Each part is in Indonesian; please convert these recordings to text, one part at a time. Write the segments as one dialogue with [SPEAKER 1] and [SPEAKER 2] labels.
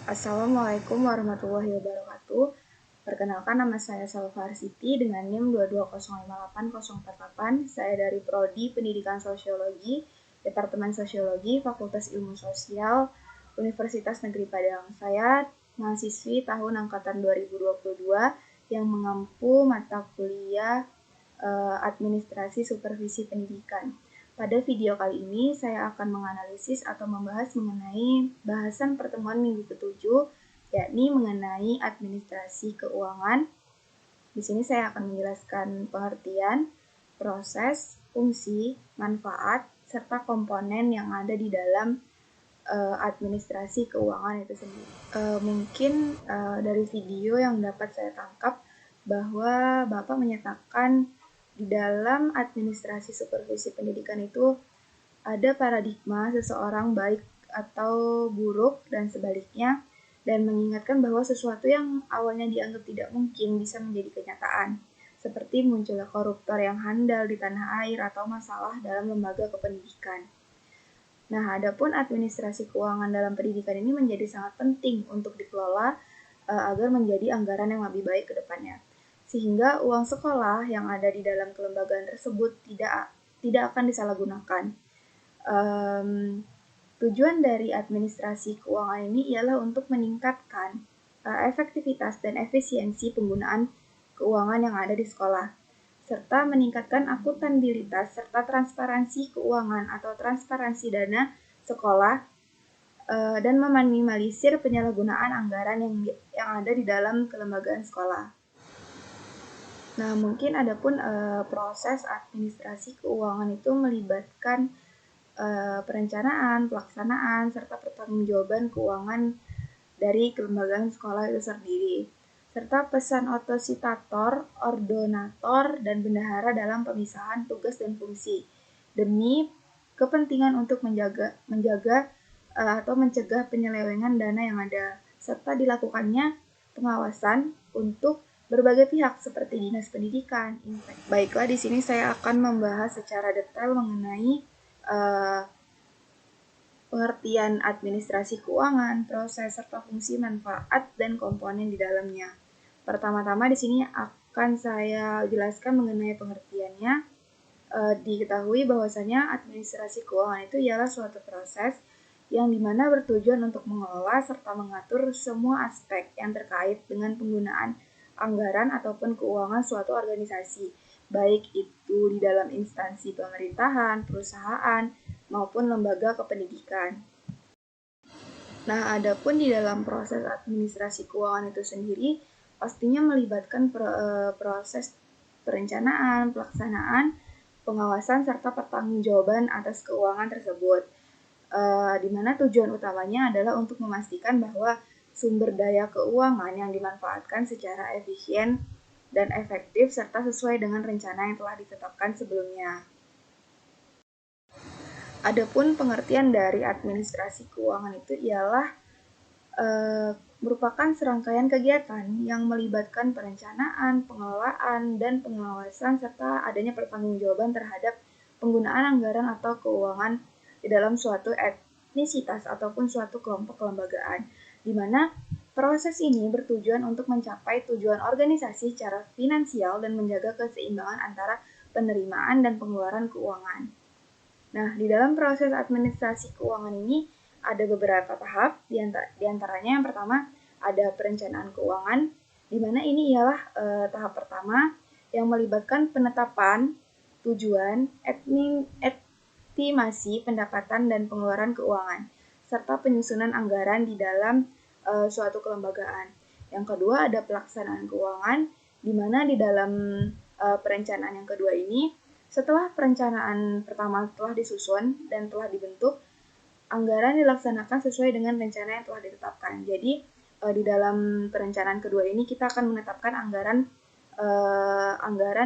[SPEAKER 1] Assalamualaikum warahmatullahi wabarakatuh. Perkenalkan, nama saya Salva Siti dengan NIM 220580048. Saya dari Prodi Pendidikan Sosiologi, Departemen Sosiologi, Fakultas Ilmu Sosial, Universitas Negeri Padang. Saya mahasiswi tahun angkatan 2022 yang mengampu mata kuliah Administrasi Supervisi Pendidikan. Pada video kali ini, saya akan menganalisis atau membahas mengenai bahasan pertemuan minggu ke-7, yakni mengenai administrasi keuangan. Di sini saya akan menjelaskan pengertian, proses, fungsi, manfaat, serta komponen yang ada di dalam administrasi keuangan itu sendiri. Mungkin dari video yang dapat saya tangkap bahwa Bapak menyatakan di dalam administrasi supervisi pendidikan itu ada paradigma seseorang baik atau buruk dan sebaliknya, dan mengingatkan bahwa sesuatu yang awalnya dianggap tidak mungkin bisa menjadi kenyataan, seperti munculnya koruptor yang handal di tanah air atau masalah dalam lembaga kependidikan. Nah, adapun administrasi keuangan dalam pendidikan ini menjadi sangat penting untuk dikelola agar menjadi anggaran yang lebih baik ke depannya. Sehingga uang sekolah yang ada di dalam kelembagaan tersebut tidak akan disalahgunakan. Tujuan dari administrasi keuangan ini ialah untuk meningkatkan efektivitas dan efisiensi penggunaan keuangan yang ada di sekolah, serta meningkatkan akuntabilitas serta transparansi keuangan atau transparansi dana sekolah, dan meminimalisir penyalahgunaan anggaran yang ada di dalam kelembagaan sekolah. Nah, mungkin adapun proses administrasi keuangan itu melibatkan perencanaan, pelaksanaan, serta pertanggungjawaban keuangan dari kelembagaan sekolah itu sendiri, serta pesan otositator, ordonator, dan bendahara dalam pemisahan tugas dan fungsi, demi kepentingan untuk menjaga atau mencegah penyelewengan dana yang ada, serta dilakukannya pengawasan untuk berbagai pihak seperti Dinas Pendidikan, Baiklah, di sini saya akan membahas secara detail mengenai pengertian administrasi keuangan, proses, serta fungsi, manfaat, dan komponen di dalamnya. Pertama-tama di sini akan saya jelaskan mengenai pengertiannya. Diketahui bahwasanya administrasi keuangan itu ialah suatu proses yang dimana bertujuan untuk mengelola serta mengatur semua aspek yang terkait dengan penggunaan anggaran ataupun keuangan suatu organisasi, baik itu di dalam instansi pemerintahan, perusahaan, maupun lembaga kependidikan. Nah, adapun di dalam proses administrasi keuangan itu sendiri, pastinya melibatkan proses perencanaan, pelaksanaan, pengawasan, serta pertanggungjawaban atas keuangan tersebut. Di mana tujuan utamanya adalah untuk memastikan bahwa sumber daya keuangan yang dimanfaatkan secara efisien dan efektif serta sesuai dengan rencana yang telah ditetapkan sebelumnya. Adapun pengertian dari administrasi keuangan itu ialah merupakan serangkaian kegiatan yang melibatkan perencanaan, pengelolaan, dan pengawasan serta adanya pertanggungjawaban terhadap penggunaan anggaran atau keuangan di dalam suatu etnisitas ataupun suatu kelompok kelembagaan, di mana proses ini bertujuan untuk mencapai tujuan organisasi secara finansial dan menjaga keseimbangan antara penerimaan dan pengeluaran keuangan. Nah, di dalam proses administrasi keuangan ini ada beberapa tahap, di antaranya yang pertama ada perencanaan keuangan, di mana ini ialah tahap pertama yang melibatkan penetapan tujuan, estimasi pendapatan dan pengeluaran keuangan, serta penyusunan anggaran di dalam suatu kelembagaan. Yang kedua ada pelaksanaan keuangan, di mana di dalam perencanaan yang kedua ini, setelah perencanaan pertama telah disusun dan telah dibentuk, anggaran dilaksanakan sesuai dengan rencana yang telah ditetapkan. Jadi di dalam perencanaan kedua ini kita akan menetapkan anggaran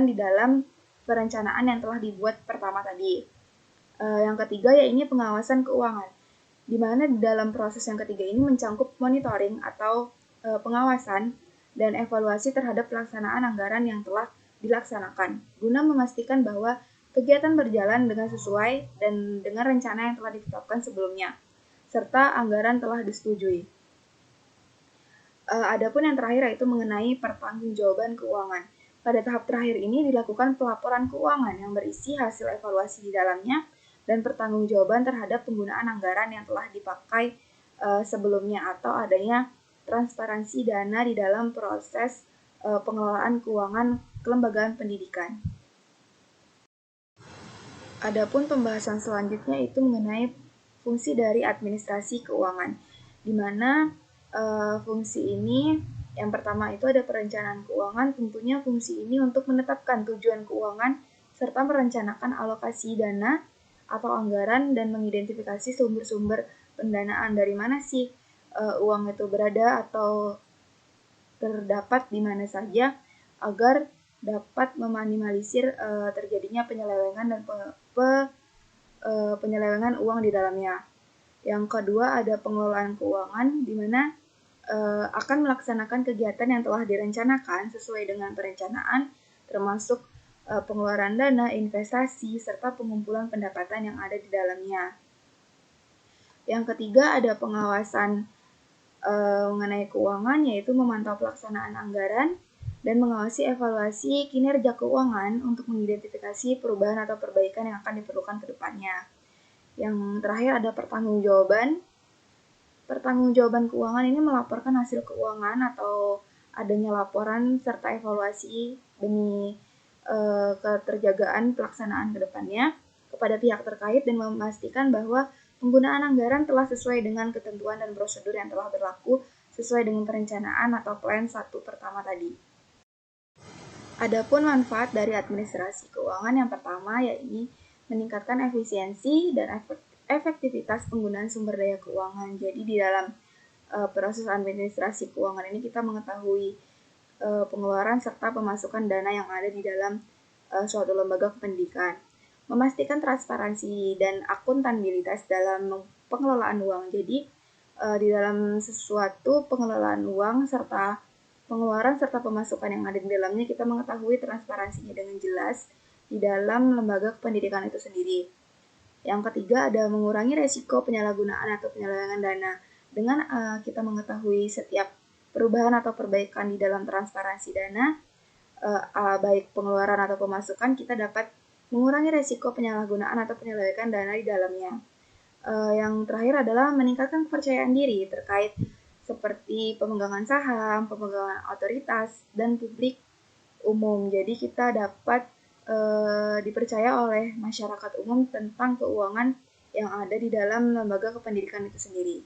[SPEAKER 1] di dalam perencanaan yang telah dibuat pertama tadi. Yang ketiga yaitu pengawasan keuangan, di mana di dalam proses yang ketiga ini mencangkup monitoring atau pengawasan dan evaluasi terhadap pelaksanaan anggaran yang telah dilaksanakan, guna memastikan bahwa kegiatan berjalan dengan sesuai dan dengan rencana yang telah ditetapkan sebelumnya, serta anggaran telah disetujui. Adapun yang terakhir yaitu mengenai pertanggungjawaban keuangan. Pada tahap terakhir ini dilakukan pelaporan keuangan yang berisi hasil evaluasi di dalamnya dan pertanggungjawaban terhadap penggunaan anggaran yang telah dipakai sebelumnya atau adanya transparansi dana di dalam proses pengelolaan keuangan kelembagaan pendidikan. Adapun pembahasan selanjutnya itu mengenai fungsi dari administrasi keuangan, di mana fungsi ini yang pertama itu ada perencanaan keuangan. Tentunya fungsi ini untuk menetapkan tujuan keuangan serta merencanakan alokasi dana atau anggaran dan mengidentifikasi sumber-sumber pendanaan dari mana sih uang itu berada atau terdapat di mana saja agar dapat meminimalisir terjadinya penyelewengan dan penyelewengan uang di dalamnya. Yang kedua ada pengelolaan keuangan, di mana akan melaksanakan kegiatan yang telah direncanakan sesuai dengan perencanaan, termasuk pengeluaran dana, investasi, serta pengumpulan pendapatan yang ada di dalamnya. Yang ketiga ada pengawasan mengenai keuangan, yaitu memantau pelaksanaan anggaran dan mengawasi evaluasi kinerja keuangan untuk mengidentifikasi perubahan atau perbaikan yang akan diperlukan ke depannya. Yang terakhir ada pertanggungjawaban. Pertanggungjawaban keuangan ini melaporkan hasil keuangan atau adanya laporan serta evaluasi demi keterjagaan pelaksanaan ke depannya kepada pihak terkait dan memastikan bahwa penggunaan anggaran telah sesuai dengan ketentuan dan prosedur yang telah berlaku sesuai dengan perencanaan atau plan 1 pertama tadi. Adapun manfaat dari administrasi keuangan yang pertama yaitu meningkatkan efisiensi dan efektivitas penggunaan sumber daya keuangan. Jadi di dalam proses administrasi keuangan ini kita mengetahui pengeluaran serta pemasukan dana yang ada di dalam suatu lembaga pendidikan. Memastikan transparansi dan akuntabilitas dalam pengelolaan uang. Jadi di dalam sesuatu pengelolaan uang serta pengeluaran serta pemasukan yang ada di dalamnya kita mengetahui transparansinya dengan jelas di dalam lembaga pendidikan itu sendiri. Yang ketiga ada mengurangi resiko penyalahgunaan atau penyelewengan dana. Dengan kita mengetahui setiap perubahan atau perbaikan di dalam transparansi dana, baik pengeluaran atau pemasukan, kita dapat mengurangi resiko penyalahgunaan atau penyelewengan dana di dalamnya. Yang terakhir adalah meningkatkan kepercayaan diri terkait seperti pemegangan saham, pemegangan otoritas, dan publik umum. Jadi kita dapat dipercaya oleh masyarakat umum tentang keuangan yang ada di dalam lembaga kependidikan itu sendiri.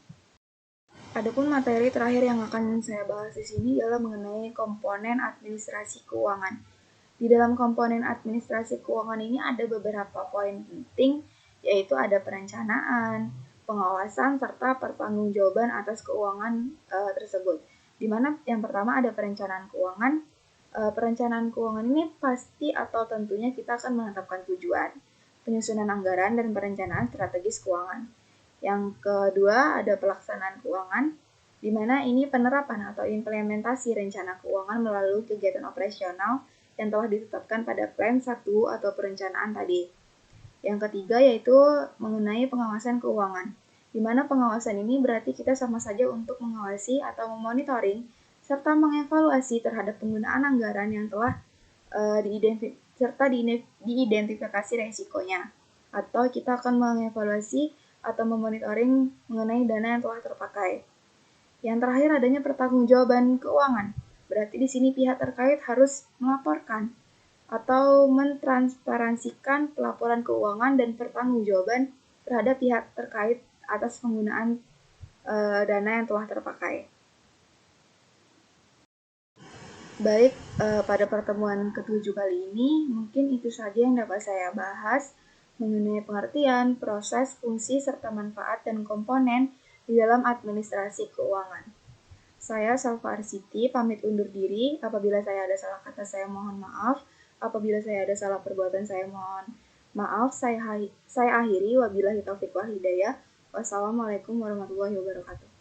[SPEAKER 1] Adapun materi terakhir yang akan saya bahas di sini adalah mengenai komponen administrasi keuangan. Di dalam komponen administrasi keuangan ini ada beberapa poin penting, yaitu ada perencanaan, pengawasan, serta pertanggungjawaban atas keuangan tersebut. Di mana yang pertama ada perencanaan keuangan. Perencanaan keuangan ini pasti atau tentunya kita akan menetapkan tujuan, penyusunan anggaran, dan perencanaan strategis keuangan. Yang kedua ada pelaksanaan keuangan, di mana ini penerapan atau implementasi rencana keuangan melalui kegiatan operasional yang telah ditetapkan pada plan 1 atau perencanaan tadi. Yang ketiga yaitu mengenai pengawasan keuangan, di mana pengawasan ini berarti kita sama saja untuk mengawasi atau memonitoring serta mengevaluasi terhadap penggunaan anggaran yang telah diidentifikasi resikonya. Atau kita akan mengevaluasi atau memonitoring mengenai dana yang telah terpakai. Yang terakhir adanya pertanggungjawaban keuangan. Berarti di sini pihak terkait harus melaporkan atau mentransparansikan pelaporan keuangan dan pertanggungjawaban terhadap pihak terkait atas penggunaan dana yang telah terpakai. Baik, pada pertemuan ke-7 kali ini mungkin itu saja yang dapat saya bahas mengenai pengertian, proses, fungsi, serta manfaat dan komponen di dalam administrasi keuangan. Saya Salva Arsiti pamit undur diri. Apabila saya ada salah kata saya mohon maaf. Apabila saya ada salah perbuatan saya mohon maaf. Saya akhiri wabillahi taufiq wal hidayah. Wassalamualaikum warahmatullahi wabarakatuh.